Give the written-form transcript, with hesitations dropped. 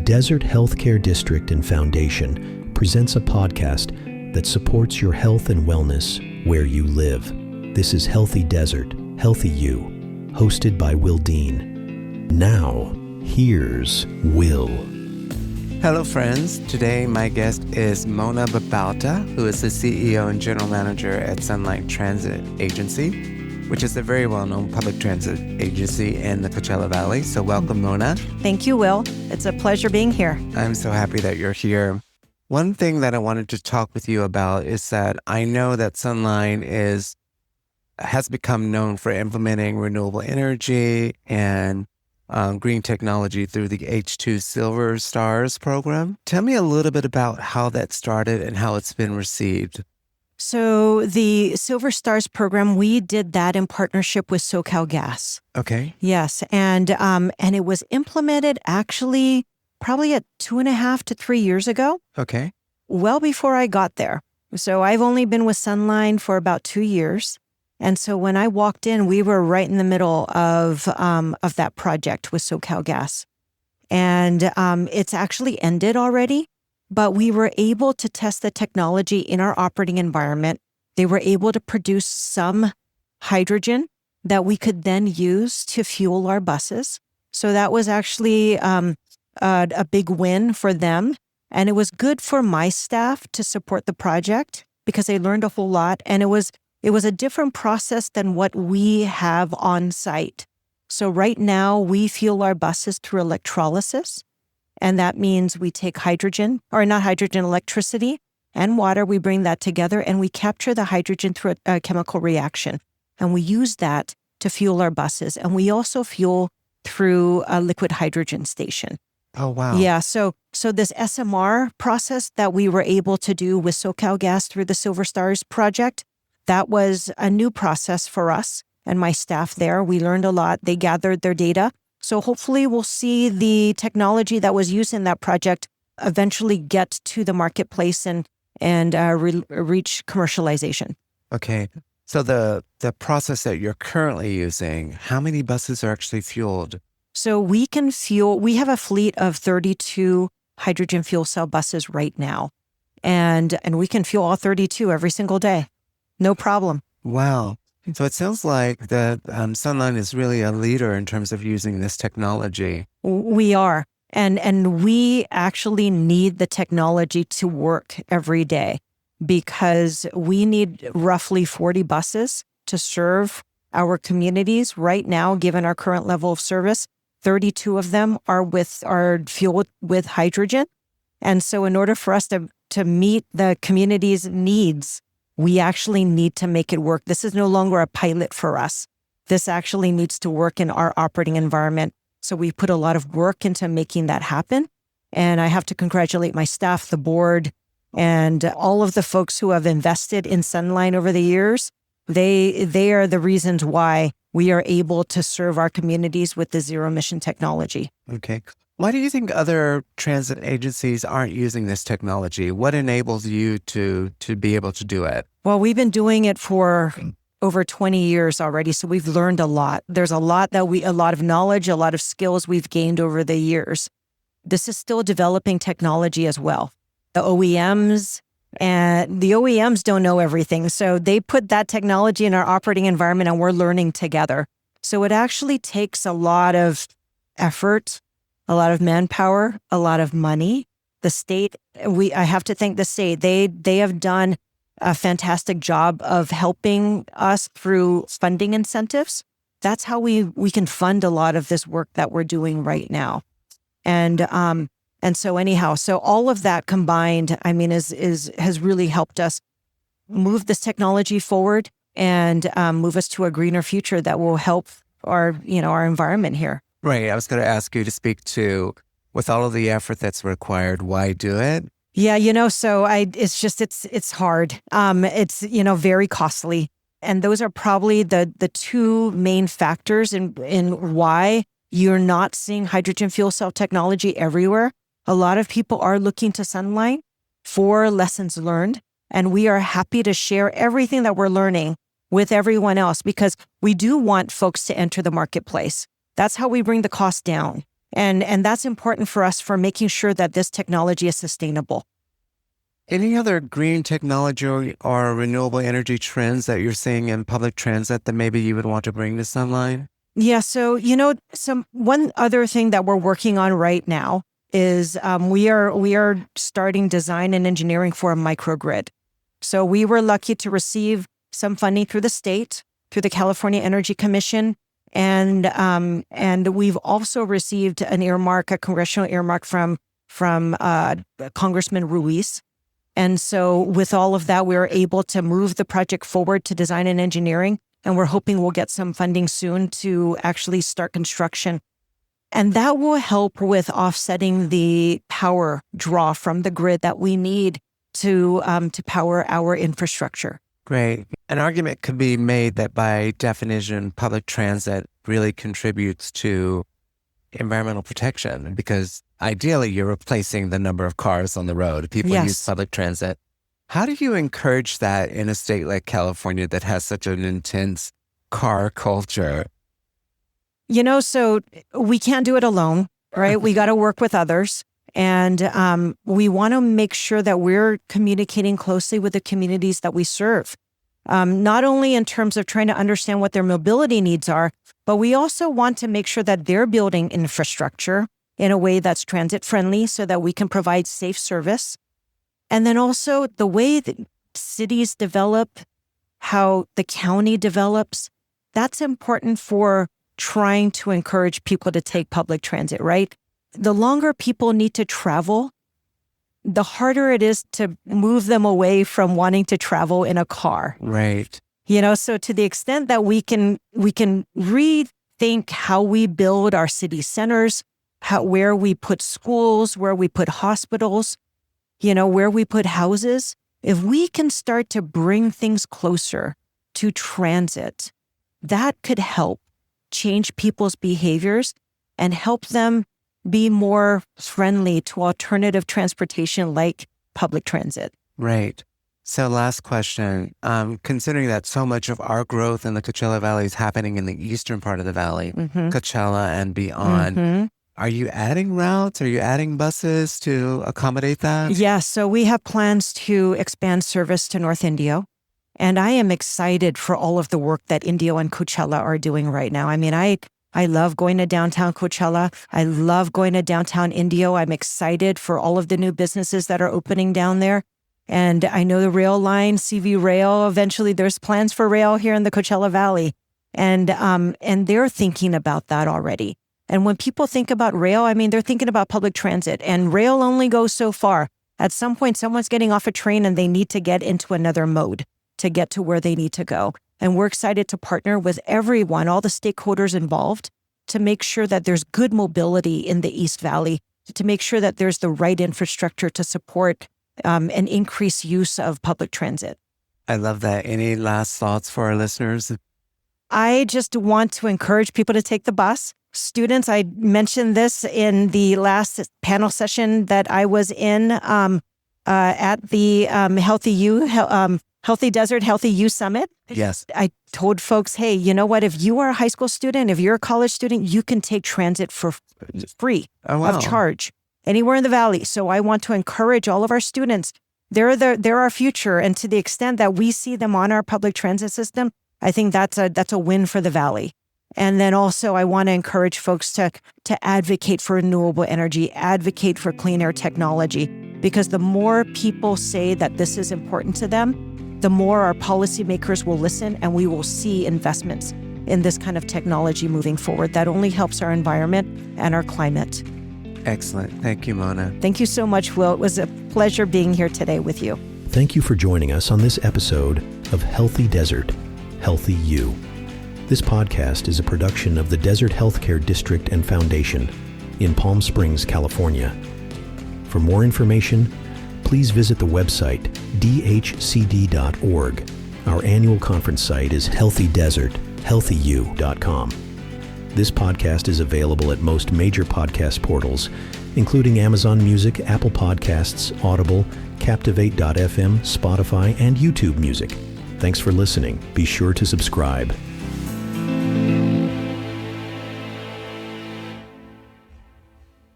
Desert Healthcare District and Foundation presents a podcast that supports your health and wellness where you live. This is Healthy Desert, Healthy You, hosted by Will Dean. Now, here's Will. Hello, friends. Today, my guest is Mona Babauta, who is the CEO and General Manager at Sunline Transit Agency, which is a very well-known public transit agency in the Coachella Valley. So welcome, Mona. Thank you, Will. It's a pleasure being here. I'm so happy that you're here. One thing that I wanted to talk with you about is that I know that Sunline has become known for implementing renewable energy and green technology through the H2 Silver Stars program. Tell me a little bit about how that started and how it's been received. So the Silver Stars program, we did that in partnership with SoCalGas. Okay. Yes, and it was implemented actually probably at 2.5 to 3 years ago. Okay. Well before I got there. So I've only been with Sunline for about 2 years. And so when I walked in, we were right in the middle of that project with SoCalGas. And it's actually ended already, but we were able to test the technology in our operating environment. They were able to produce some hydrogen that we could then use to fuel our buses. So that was actually a big win for them. And it was good for my staff to support the project because they learned a whole lot. And it was a different process than what we have on site. So right now we fuel our buses through electrolysis. And that means we take electricity and water, we bring that together and we capture the hydrogen through a chemical reaction. And we use that to fuel our buses. And we also fuel through a liquid hydrogen station. Oh, wow. Yeah. So this SMR process that we were able to do with SoCalGas through the Silver Stars project, that was a new process for us and my staff there. We learned a lot. They gathered their data. So hopefully we'll see the technology that was used in that project eventually get to the marketplace and reach commercialization. Okay. So the process that you're currently using, how many buses are actually fueled? So we have a fleet of 32 hydrogen fuel cell buses right now. And we can fuel all 32 every single day. No problem. Wow. So it sounds like that Sunline is really a leader in terms of using this technology. We are. And we actually need the technology to work every day because we need roughly 40 buses to serve our communities. Right now, given our current level of service, 32 of them are fueled with hydrogen. And so in order for us to meet the community's needs, we actually need to make it work. This is no longer a pilot for us. This actually needs to work in our operating environment. So we put a lot of work into making that happen. And I have to congratulate my staff, the board, and all of the folks who have invested in Sunline over the years. They are the reasons why we are able to serve our communities with the zero-emission technology. Okay. Why do you think other transit agencies aren't using this technology? What enables you to be able to do it? Well, we've been doing it for over 20 years already, so we've learned a lot. There's a lot of knowledge, a lot of skills we've gained over the years. This is still developing technology as well. The OEMs don't know everything, so they put that technology in our operating environment and we're learning together. So it actually takes a lot of effort, a lot of manpower, a lot of money. The state, I have to thank the state. They have done a fantastic job of helping us through funding incentives. That's how we can fund a lot of this work that we're doing right now. And so anyhow, so all of that combined, I mean, has really helped us move this technology forward and move us to a greener future that will help our environment here. Right. I was going to ask you to speak to, with all of the effort that's required, why do it? Yeah, so it's hard. It's, very costly. And those are probably the two main factors in why you're not seeing hydrogen fuel cell technology everywhere. A lot of people are looking to Sunline for lessons learned, and we are happy to share everything that we're learning with everyone else because we do want folks to enter the marketplace. That's how we bring the cost down. And that's important for us for making sure that this technology is sustainable. Any other green technology or renewable energy trends that you're seeing in public transit that maybe you would want to bring to Sunline? Yeah, so one other thing that we're working on right now is we are starting design and engineering for a microgrid. So we were lucky to receive some funding through the state, through the California Energy Commission, and we've also received an earmark, a congressional earmark from Congressman Ruiz. And so with all of that, we were able to move the project forward to design and engineering, and we're hoping we'll get some funding soon to actually start construction. And that will help with offsetting the power draw from the grid that we need to power our infrastructure. Great. An argument could be made that by definition, public transit really contributes to environmental protection because ideally you're replacing the number of cars on the road. People use public transit. How do you encourage that in a state like California that has such an intense car culture? So we can't do it alone, right? We got to work with others. And we want to make sure that we're communicating closely with the communities that we serve, not only in terms of trying to understand what their mobility needs are, but we also want to make sure that they're building infrastructure in a way that's transit friendly so that we can provide safe service. And then also the way that cities develop, how the county develops, that's important for trying to encourage people to take public transit, right? The longer people need to travel, the harder it is to move them away from wanting to travel in a car. Right. So to the extent that we can rethink how we build our city centers, where we put schools, where we put hospitals, where we put houses, if we can start to bring things closer to transit, that could help change people's behaviors and help them be more friendly to alternative transportation like public transit. Right. So last question, considering that so much of our growth in the Coachella Valley is happening in the eastern part of the valley, Coachella and beyond, are you adding routes? Are you adding buses to accommodate that? Yeah, so we have plans to expand service to North Indio. And I am excited for all of the work that Indio and Coachella are doing right now. I mean, I love going to downtown Coachella. I love going to downtown Indio. I'm excited for all of the new businesses that are opening down there. And I know the rail line, CV Rail, eventually there's plans for rail here in the Coachella Valley. And they're thinking about that already. And when people think about rail, I mean, they're thinking about public transit. And rail only goes so far. At some point, someone's getting off a train and they need to get into another mode to get to where they need to go. And we're excited to partner with everyone, all the stakeholders involved, to make sure that there's good mobility in the East Valley, to make sure that there's the right infrastructure to support an increased use of public transit. I love that. Any last thoughts for our listeners? I just want to encourage people to take the bus. Students, I mentioned this in the last panel session that I was in at the Healthy Desert, Healthy You Summit. Yes. I told folks, hey, you know what? If you are a high school student, if you're a college student, you can take transit for free of charge anywhere in the valley. So I want to encourage all of our students. They're our future. And to the extent that we see them on our public transit system, I think that's a win for the valley. And then also I want to encourage folks to advocate for renewable energy, advocate for clean air technology, because the more people say that this is important to them, the more our policymakers will listen and we will see investments in this kind of technology moving forward. That only helps our environment and our climate. Excellent. Thank you, Mona. Thank you so much, Will. It was a pleasure being here today with you. Thank you for joining us on this episode of Healthy Desert, Healthy You. This podcast is a production of the Desert Healthcare District and Foundation in Palm Springs, California. For more information, please visit the website dhcd.org. Our annual conference site is healthydesert.healthyu.com. This podcast is available at most major podcast portals, including Amazon Music, Apple Podcasts, Audible, Captivate.fm, Spotify, and YouTube Music. Thanks for listening. Be sure to subscribe.